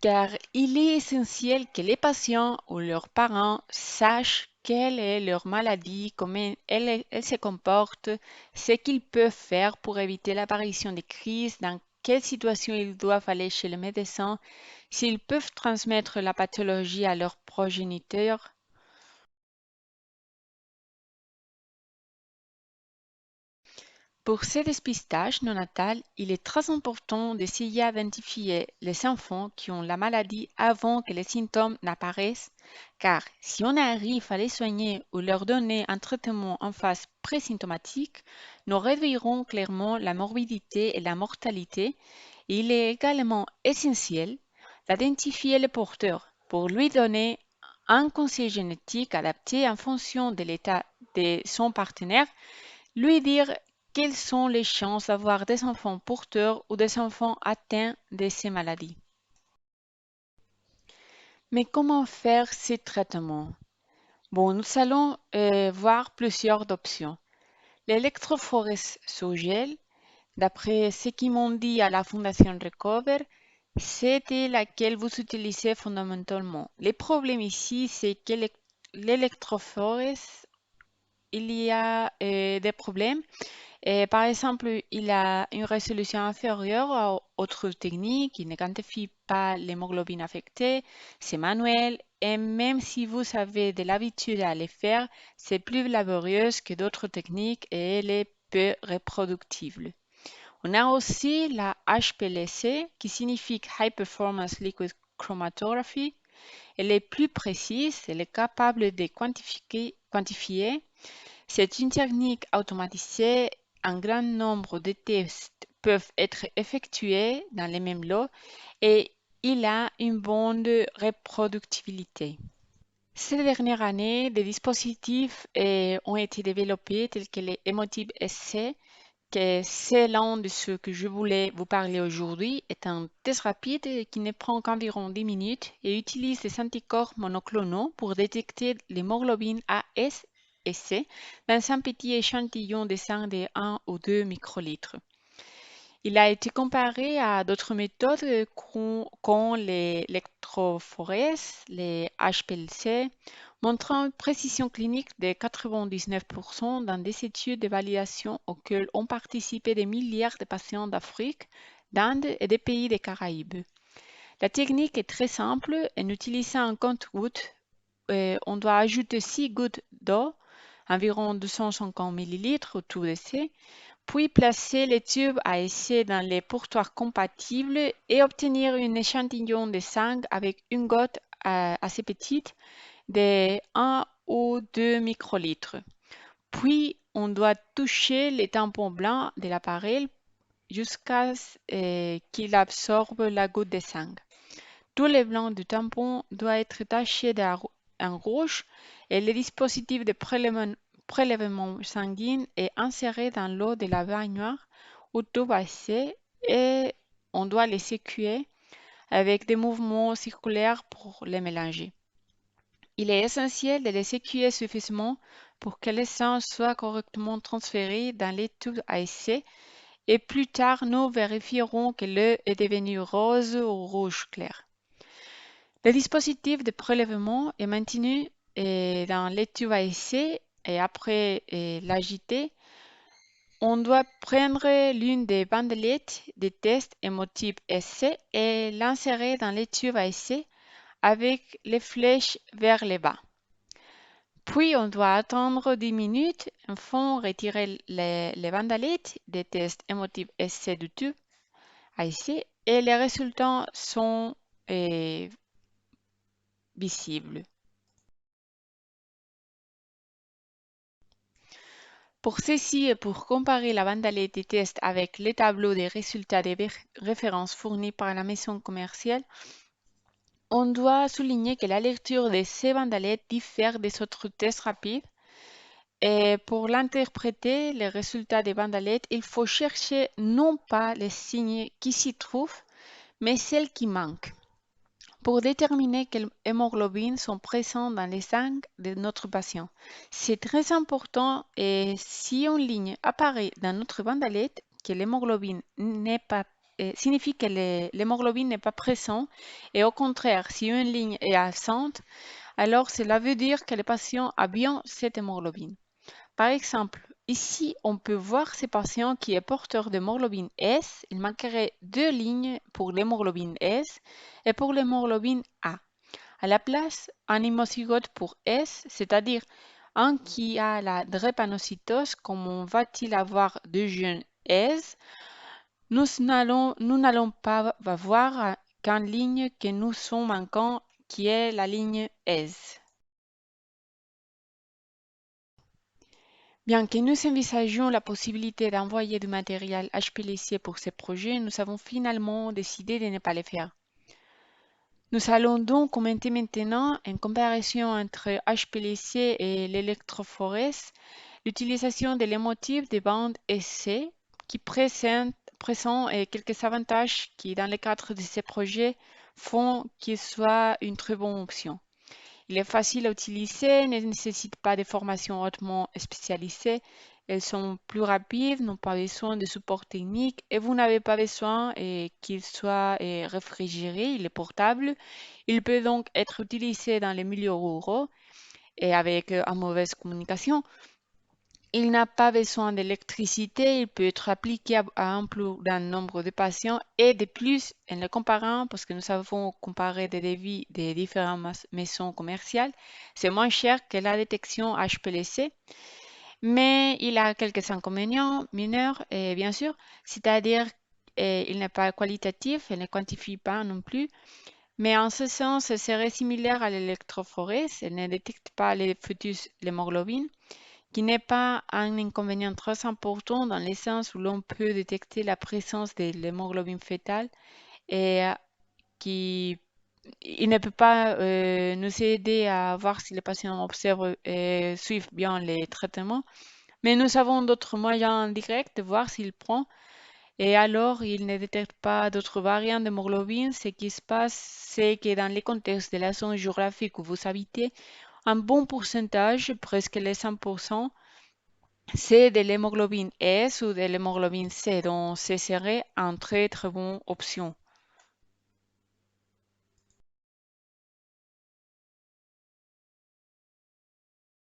car il est essentiel que les patients ou leurs parents sachent quelle est leur maladie, comment elle se comporte, ce qu'ils peuvent faire pour éviter l'apparition des crises, dans quelle situation ils doivent aller chez le médecin, s'ils peuvent transmettre la pathologie à leurs progéniteurs. Pour ce dépistage néonatal, il est très important d'essayer d'identifier les enfants qui ont la maladie avant que les symptômes n'apparaissent, car si on arrive à les soigner ou leur donner un traitement en phase présymptomatique, nous réduirons clairement la morbidité et la mortalité. Il est également essentiel d'identifier le porteur pour lui donner un conseil génétique adapté en fonction de l'état de son partenaire, lui dire quelles sont les chances d'avoir des enfants porteurs ou des enfants atteints de ces maladies. Mais comment faire ces traitements? Bon, nous allons voir plusieurs options. L'électrophorèse sous gel, d'après ce qu'ils m'ont dit à la Fondation Recover, c'était laquelle vous utilisez fondamentalement. Le problème ici, c'est que l'électrophorèse, il y a des problèmes. Et par exemple, il a une résolution inférieure à autres techniques, il ne quantifie pas l'hémoglobine affectée, c'est manuel, et même si vous avez de l'habitude à les faire, c'est plus laborieux que d'autres techniques et elle est peu reproductible. On a aussi la HPLC qui signifie High Performance Liquid Chromatography. Elle est plus précise, elle est capable de quantifier. C'est une technique automatisée. Un grand nombre de tests peuvent être effectués dans les mêmes lots et il a une bonne reproductibilité. Ces dernières années, des dispositifs ont été développés tels que les Emotive SC, que c'est l'un de ceux que je voulais vous parler aujourd'hui, est un test rapide qui ne prend qu'environ 10 minutes et utilise des anticorps monoclonaux pour détecter l'hémoglobine AS et C dans un petit échantillon de sang de 1 ou 2 microlitres. Il a été comparé à d'autres méthodes comme l'électrophorèse, les HPLC, montrant une précision clinique de 99% dans des études de validation auxquelles ont participé des milliards de patients d'Afrique, d'Inde et des pays des Caraïbes. La technique est très simple. En utilisant un compte-gouttes, on doit ajouter 6 gouttes d'eau, environ 250 ml au tout d'essai, puis placer les tubes à essai dans les pourtoirs compatibles et obtenir un échantillon de sang avec une goutte assez petite de 1 ou 2 microlitres. Puis, on doit toucher les tampons blancs de l'appareil jusqu'à ce qu'il absorbe la goutte de sang. Tout le blanc du tampon doit être taché en rouge et le dispositif de prélèvement sanguin est inséré dans l'eau de la baignoire ou tube à essai et on doit les sécuer avec des mouvements circulaires pour les mélanger. Il est essentiel de les écuyer suffisamment pour que le sang soit correctement transféré dans les tubes à essai et plus tard nous vérifierons que l'eau est devenue rose ou rouge clair. Le dispositif de prélèvement est maintenu dans les tubes à essai et après l'agiter, on doit prendre l'une des bandelettes des tests émotifs essai et l'insérer dans les tubes à essai avec les flèches vers le bas. Puis on doit attendre 10 minutes, enfin retirer les bandelettes des tests émotifs essai du tube à essai et les résultats sont visibles. Pour ceci et pour comparer la bandalette des tests avec les tableaux des résultats des références fournis par la maison commerciale, on doit souligner que la lecture de ces bandalettes diffère des autres tests rapides. Et pour l'interpréter, les résultats des bandalettes, il faut chercher non pas les signes qui s'y trouvent, mais celles qui manquent, pour déterminer quelles hémoglobines sont présentes dans les sangs de notre patient. C'est très important et si une ligne apparaît dans notre bandalette, que l'hémoglobine n'est pas signifie que l'hémoglobine n'est pas présent et au contraire, si une ligne est absente, alors cela veut dire que le patient a bien cette hémoglobine. Par exemple, ici, on peut voir ce patient qui est porteur d'hémoglobine S. Il manquerait deux lignes pour l'hémoglobine S et pour l'hémoglobine A. À la place, un hémozygote pour S, c'est-à-dire un qui a la drépanocytose, comment va-t-il avoir deux gènes S? Nous n'allons pas voir qu'une ligne que nous sommes manquants, qui est la ligne S. Bien que nous envisagions la possibilité d'envoyer du matériel HPLC pour ce projet, nous avons finalement décidé de ne pas le faire. Nous allons donc commenter maintenant, en comparaison entre HPLC et l'électrophorèse, l'utilisation de l'émotif de bande SC qui présente quelques avantages qui, dans le cadre de ce projet, font qu'il soit une très bonne option. Il est facile à utiliser, ne nécessite pas de formation hautement spécialisée. Elles sont plus rapides, n'ont pas besoin de support technique et vous n'avez pas besoin qu'il soit réfrigéré, il est portable. Il peut donc être utilisé dans les milieux ruraux et avec une mauvaise communication. Il n'a pas besoin d'électricité, il peut être appliqué à un plus grand nombre de patients et de plus, en le comparant, parce que nous avons comparé des devis des différentes maisons commerciales, c'est moins cher que la détection HPLC, mais il a quelques inconvénients mineurs, et bien sûr, c'est-à-dire il n'est pas qualitatif, il ne quantifie pas non plus, mais en ce sens, il serait similaire à l'électrophorèse, elle ne détecte pas les fœtus, l'hémoglobine, qui n'est pas un inconvénient très important dans le sens où l'on peut détecter la présence de l'hémoglobine fétale et qui il ne peut pas nous aider à voir si les patients observent et suivent bien les traitements, mais nous avons d'autres moyens indirects de voir s'il prend et alors il ne détecte pas d'autres variantes d'hémoglobine. Ce qui se passe, c'est que dans les contextes de la zone géographique où vous habitez, un bon pourcentage, presque les 100%, c'est de l'hémoglobine S ou de l'hémoglobine C, donc ce serait une très très bonne option.